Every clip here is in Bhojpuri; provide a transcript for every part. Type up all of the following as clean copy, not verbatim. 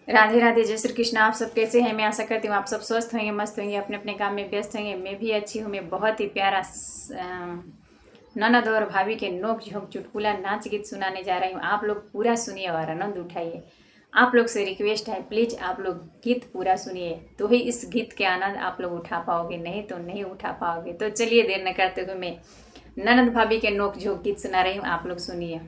राधे राधे, जय श्री कृष्ण। आप सब कैसे हैं? मैं आशा करती हूँ आप सब स्वस्थ होंगे, मस्त होंगे, अपने अपने काम में व्यस्त होंगे। मैं भी अच्छी हूँ। मैं बहुत ही प्यारा ननद और भाभी के नोक झोंक चुटकुला नाच गीत सुनाने जा रही हूँ। आप लोग पूरा सुनिए और आनंद उठाइए। आप लोग से रिक्वेस्ट है, प्लीज़ आप लोग गीत पूरा सुनिए, तो ही इस गीत के आनंद आप लोग उठा पाओगे, नहीं तो नहीं उठा पाओगे। तो चलिए देर न करते हुए मैं ननद भाभी के नोक झोंक गीत सुना रही हूँ, आप लोग सुनिए।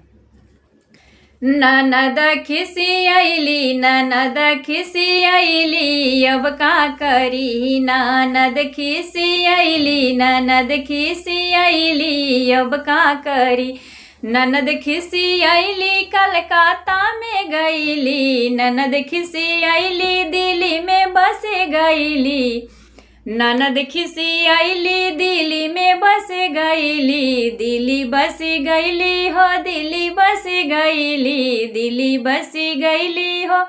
ननद खिसियली, ननद खिसियली, अब का करी। ननद खिसियली, ननद खिसियली, अब का करी। ननद खिसियली, कलकत्ता में गईली। ननद खिसियली, दिल्ली में बस गईली। ननद खिसियली, दिल्ली में बस गईली। दिल्ली बस गईली हो, दिल्ली बस गईली। दिल्ली बस गईली हो,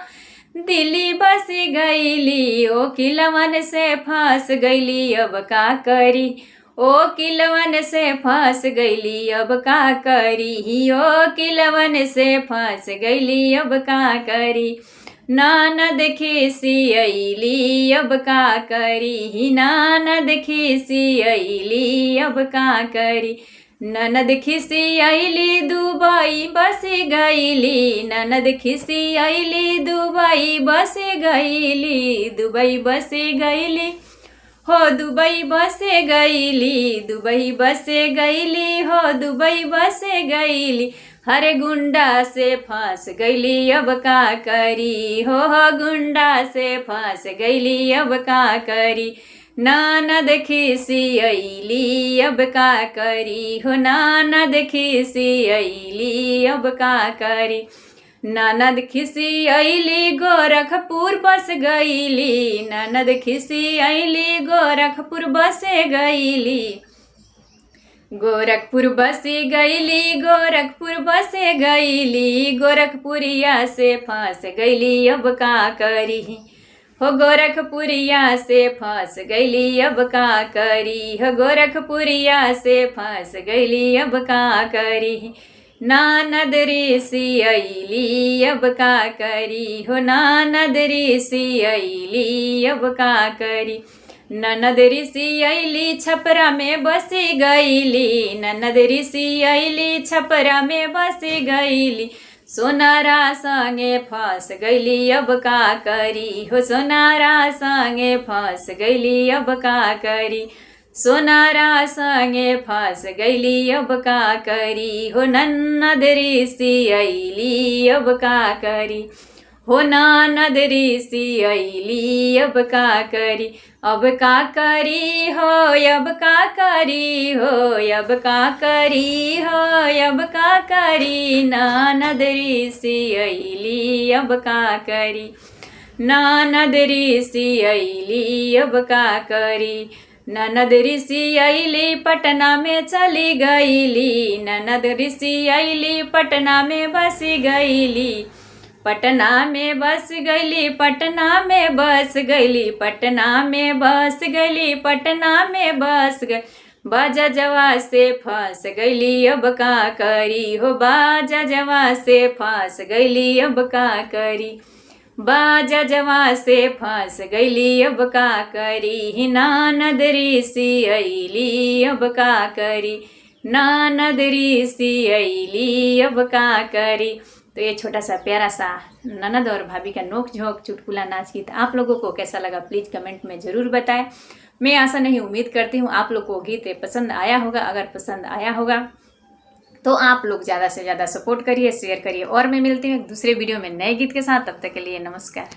दिल्ली बस गईली। ओ किलवन से फंस गईली, अब का करी। ओ किलवन से फंस गईली, अब का करी। ओ किलवन से फंस गईली, अब का करी। ननद खिसियली, अब का करी। ननद खिसियली, अब का करी। ननद खिसियली, दुबई बस गईली। ननद खिसियली, दुबई बस गईली। दुबई बस गईली हो, दुबई बस गईली। दुबई बस गईली हो, दुबई बस गईली। हरे गुंडा से फंस गईली, अब का करी। हो गुंडा से फंस गईली, अब का करी। ननद खिसियली, अब का करी। हो ननद खिसियली, अब का करी। ननद खिसियली, गोरखपुर बस गईली। ननद खिसियली, गोरखपुर बस गईली। गोरखपुर बस गईली, गोरखपुर बस गईली। गोरखपुरिया से फंस गईली, अब का करी। हो गोरखपुरिया से फंस गईली, अब का करी। हो गोरखपुरिया से फंस गईली, अब का करी। ननद रिसियली, अब का करी। हो ननद रिसियली, अब का करी। ननद रिसियली, छपरा में बस गईली। ननद रिसियली, छपरा में बस गईली। सोनारा संगे फंस गईली, अब का करी। हो सोनारा संगे फंस गईली, अब का करी। सोनारा संगे फंस गईली, अब का करी। हो ननद रिसियली, अब का करी। हो ननद रिसियली, अब का करी। अब का करी हो, अब का करी हो, अब का करी हो, अब का करी। ननद रिसियली, अब का करी। ननद रिसियली, अब का करी। ननद रिसियली, पटना में चली गईली। ननद रिसियली, पटना में बस गईली। पटना में बस गईली, पटना में बस गईली। पटना में बस गईली, पटना में बस गई। बाजा जवा से फंस गईली, अब का करी। हो बाजा जवा से फंस गईली, अब का करी। बाजा जवा से फंस गईली, अब का करी। ननद रिसियली, अब का करी। ननद रिसियली, अब का करी। तो ये छोटा सा प्यारा सा ननद और भाभी का नोक झोंक चुटकुला नाच गीत आप लोगों को कैसा लगा, प्लीज़ कमेंट में ज़रूर बताएं। मैं आशा नहीं उम्मीद करती हूँ आप लोग को गीत पसंद आया होगा। अगर पसंद आया होगा तो आप लोग ज़्यादा से ज़्यादा सपोर्ट करिए, शेयर करिए। और मैं मिलती हूँ एक दूसरे वीडियो में नए गीत के साथ। तब तक के लिए नमस्कार।